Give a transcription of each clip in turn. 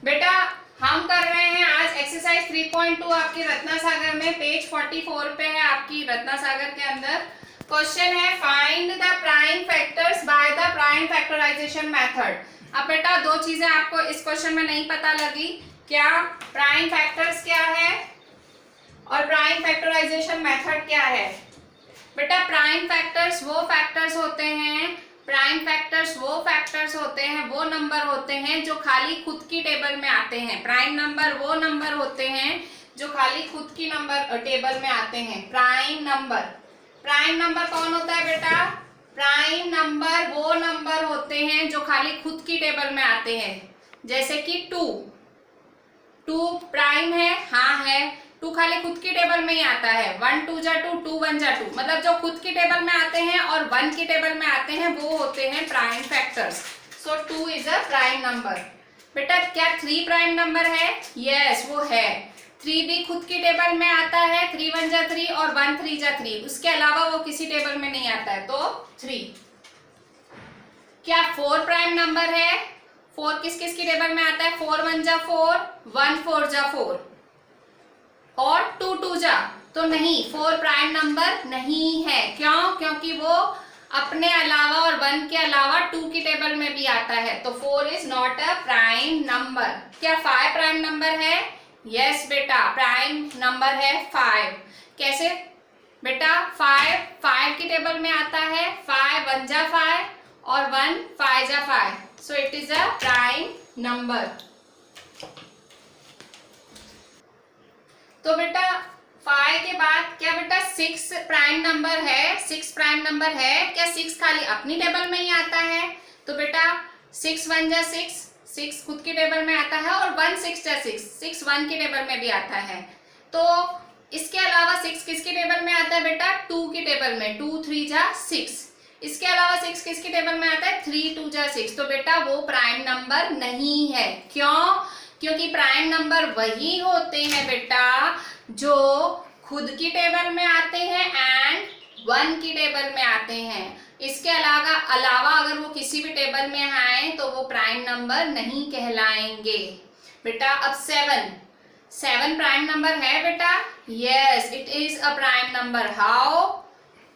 बेटा हम कर रहे हैं आज एक्सरसाइज 3.2 आपकी रत्ना सागर में, पेज 44 पे है आपकी रत्ना सागर के अंदर। क्वेश्चन है find the prime factors by the prime factorization method. अब बेटा दो चीजें आपको इस क्वेश्चन में नहीं पता लगी, क्या प्राइम फैक्टर्स क्या है और प्राइम फैक्टराइजेशन मेथड क्या है। बेटा प्राइम फैक्टर्स वो फैक्टर्स होते हैं, वो नंबर होते हैं जो खाली खुद की टेबल में आते हैं। प्राइम नंबर वो नंबर होते हैं जो खाली खुद की नंबर टेबल में आते हैं। प्राइम नंबर कौन होता है बेटा? प्राइम नंबर वो नंबर होते हैं जो खाली खुद की टेबल में आते हैं। जैसे कि टू प्राइम है, हाँ है, टू खाली खुद की टेबल में ही आता है। 1 2 जा 2, 2 1 जा 2, मतलब जो खुद की टेबल में आते हैं और 1 की टेबल में आते हैं वो होते हैं prime factors. So 2 is a prime number. बेटा क्या 3 प्राइम नंबर है? यस वो है। 3 भी खुद की टेबल में आता है, 3 1 जा 3 और 1 3 जा 3, उसके अलावा वो किसी टेबल में नहीं आता है, तो 3। क्या 4 प्राइम नंबर है? 4 किस किस की टेबल में आता है? 4 1 जा 4, 1 4 जा 4 और 2 2 जा, तो नहीं, 4 प्राइम नंबर नहीं है। क्यों? क्योंकि वो अपने अलावा और 1 के अलावा 2 की टेबल में भी आता है, तो 4 is not a prime number. क्या 5 प्राइम नंबर है? यस बेटा प्राइम नंबर है 5। कैसे बेटा? 5 की टेबल में आता है, 5 1 जा 5 और 1 5 जा 5, so it is a prime number. तो बेटा 5 के बाद क्या बेटा 6 प्राइम नंबर है? 6 प्राइम नंबर है। क्या 6 खाली अपनी टेबल में ही आता है? तो बेटा 6 1 जा 6, 6 खुद की टेबल में आता है और 1 6 जा 6, 6 1 की टेबल में भी आता है। तो इसके अलावा 6 किसकी टेबल में आता है बेटा? 2 की टेबल में, 2 3 जा 6। इसके अलावा 6 किसकी टेबल में आता है? 3 2 जा 6। तो बेटा वो प्राइम नंबर नहीं है। क्यों? क्योंकि प्राइम नंबर वही होते हैं बेटा जो खुद की टेबल में आते हैं एंड 1 की टेबल में आते हैं। इसके अलावा अगर वो किसी भी टेबल में आए तो वो प्राइम नंबर नहीं कहलाएंगे। बेटा अब 7 प्राइम नंबर है बेटा? Yes it is a prime number. How?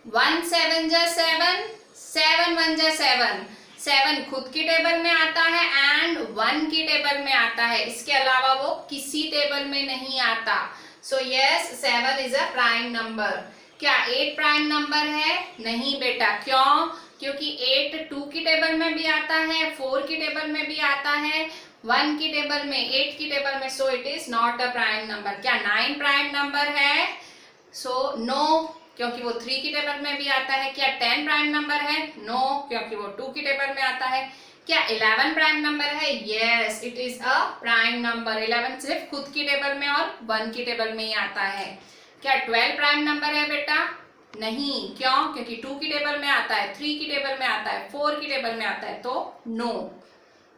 1 7 जा 7, 7 1 जा 7, 7 खुद की टेबल में आता है एंड 1 की टेबल में आता है, इसके अलावा वो किसी टेबल में नहीं आता। So yes 7 is a prime number. क्या 8 प्राइम नंबर है? नहीं बेटा। क्यों? क्योंकि 8 2 की टेबल में भी आता है, 4 की टेबल में भी आता है, 1 की टेबल में, 8 की टेबल में, so it is not a prime number. क्या 9 प्राइम नंबर है? सो नो, क्योंकि वो 3 की टेबल में भी आता है। क्या 10 प्राइम नंबर है? नो, क्योंकि वो 2 की टेबल में आता है। क्या 11 प्राइम नंबर है? Yes it is a prime number. 11 सिर्फ खुद की टेबल में और 1 की टेबल में ही आता है। क्या 12 प्राइम नंबर है बेटा? नहीं। क्यों? क्योंकि 2 की टेबल में आता है, 3 की टेबल में आता है, 4 की टेबल में आता है, तो नो।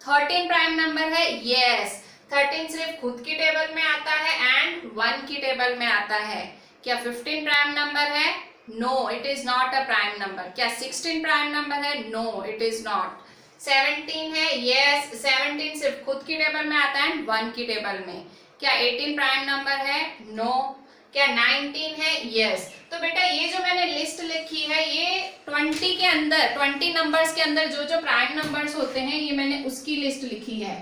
13 प्राइम नंबर है? यस 13 सिर्फ खुद की टेबल में आता है एंड 1 की टेबल में आता है। क्या 15 प्राइम नंबर है? No it is not a prime number. क्या 16 प्राइम नंबर है? No it is not. 17 है? यस 17 सिर्फ खुद की टेबल में आता है 1 की टेबल में। क्या 18 प्राइम नंबर है? नो। क्या 19 है? यस। तो बेटा ये जो मैंने लिस्ट लिखी है ये 20 के अंदर, 20 नंबर्स के अंदर जो जो प्राइम नंबर्स होते हैं ये मैंने उसकी लिस्ट लिखी है।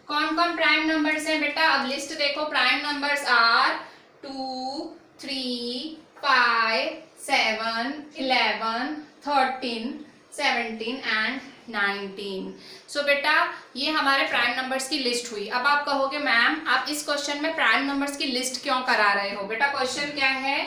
कौन कौन प्राइम नंबर्स हैं बेटा? अब लिस्ट देखो। Prime numbers are 2 3 5 7 11 13 17 and 19। So बेटा ये हमारे प्राइम नंबर्स की लिस्ट हुई। अब आप कहोगे मैम आप इस क्वेश्चन में प्राइम नंबर्स की लिस्ट क्यों करा रहे हो? बेटा क्वेश्चन क्या है?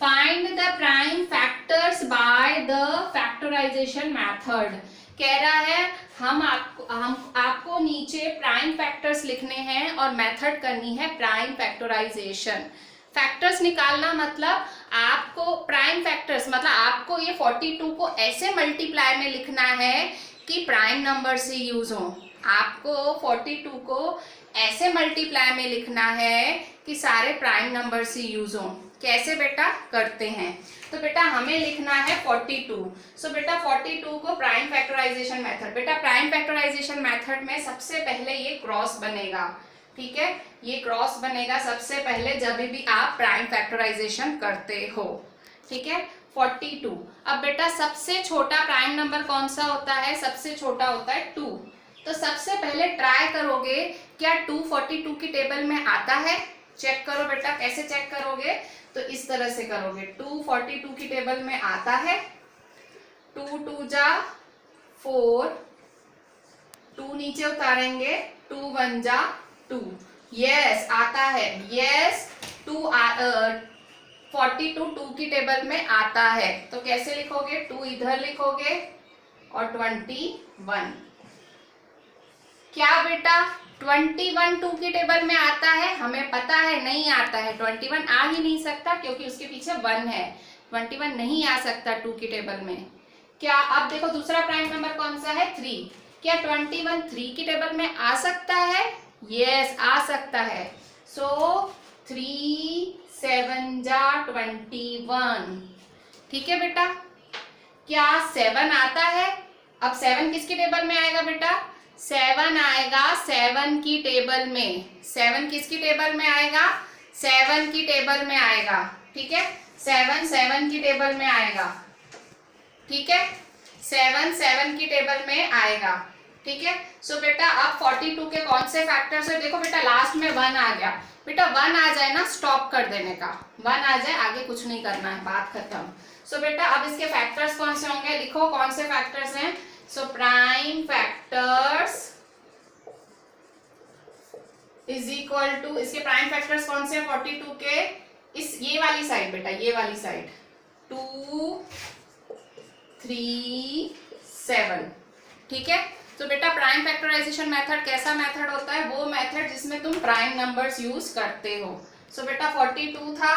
Find the prime factors by the factorization method. कह रहा है हम आपको नीचे प्राइम फैक्टर्स लिखने हैं और मेथड करनी है प्राइम फैक्टराइजेशन। फैक्टर्स निकालना मतलब आपको प्राइम फैक्टर्स मतलब आपको ये 42 को ऐसे मल्टीप्लाई में लिखना है कि प्राइम नंबर से यूज हो। आपको 42 को ऐसे मल्टीप्लाई में लिखना है कि सारे प्राइम नंबर से यूज हो। कैसे बेटा करते हैं? तो बेटा हमें लिखना है 42। सो बेटा 42 को प्राइम फैक्टराइजेशन मेथड, बेटा प्राइम फैक्टराइजेशन मेथड में सबसे पहले ये क्रॉस बनेगा। ठीक है, ये क्रॉस बनेगा सबसे पहले जब भी आप प्राइम फैक्टराइजेशन करते हो। ठीक है, 42। अब बेटा सबसे छोटा प्राइम नंबर कौन सा होता है? सबसे छोटा होता है 2। तो सबसे पहले ट्राई करोगे क्या 2 42 की टेबल में आता है? चेक करो बेटा, कैसे चेक करोगे? तो इस तरह से करोगे, 2 42 की टेबल में आता है, 2 2 जा 4, 2 नीचे उतारेंगे, 2 1 जा 2। यस आता है, यस 42 2 की टेबल में आता है। तो कैसे लिखोगे? 2 इधर लिखोगे और 21। क्या बेटा 21 2 की टेबल में आता है? हमें पता है नहीं आता है, 21 आ ही नहीं सकता क्योंकि उसके पीछे 1 है। 21 नहीं आ सकता 2 की टेबल में। क्या अब देखो दूसरा प्राइम नंबर कौन सा है? 3। क्या 21 3 की टेबल में आ सकता है? यस आ सकता है। सो 3 7 जा 21। ठीक है बेटा, क्या 7 आता है? अब 7 किसकी टेबल में आएगा बेटा? 7 आएगा 7 की टेबल में। 7 किसकी टेबल में आएगा? 7 की टेबल में आएगा। ठीक है, 7 की टेबल में आएगा। ठीक है, 7 की टेबल में आएगा। ठीक है, सो बेटा अब 42 के कौन से फैक्टर्स है? देखो बेटा लास्ट में 1 आ गया। बेटा 1 आ जाए ना स्टॉप कर देने का, 1 आ जाए आगे कुछ नहीं करना है, बात खत्म। सो बेटा अब इसके फैक्टर्स कौन से होंगे? लिखो कौन से फैक्टर्स हैं। So prime factors is equal to, इसके प्राइम फैक्टर्स कौन से हैं 42 के? इस ये वाली साइड बेटा, ये वाली साइड 2 3 7। ठीक है, तो बेटा प्राइम फैक्टराइजेशन मेथड कैसा मेथड होता है? वो मेथड जिसमें तुम प्राइम नंबर्स यूज करते हो। सो बेटा 42 था,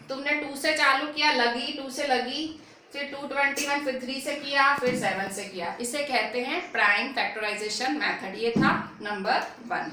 तुमने 2 से चालू किया, लगी 2 से लगी, फिर 221, फिर 3 से किया, फिर 7 से किया। इसे कहते हैं प्राइम फैक्टराइजेशन मेथड। ये था नंबर 1।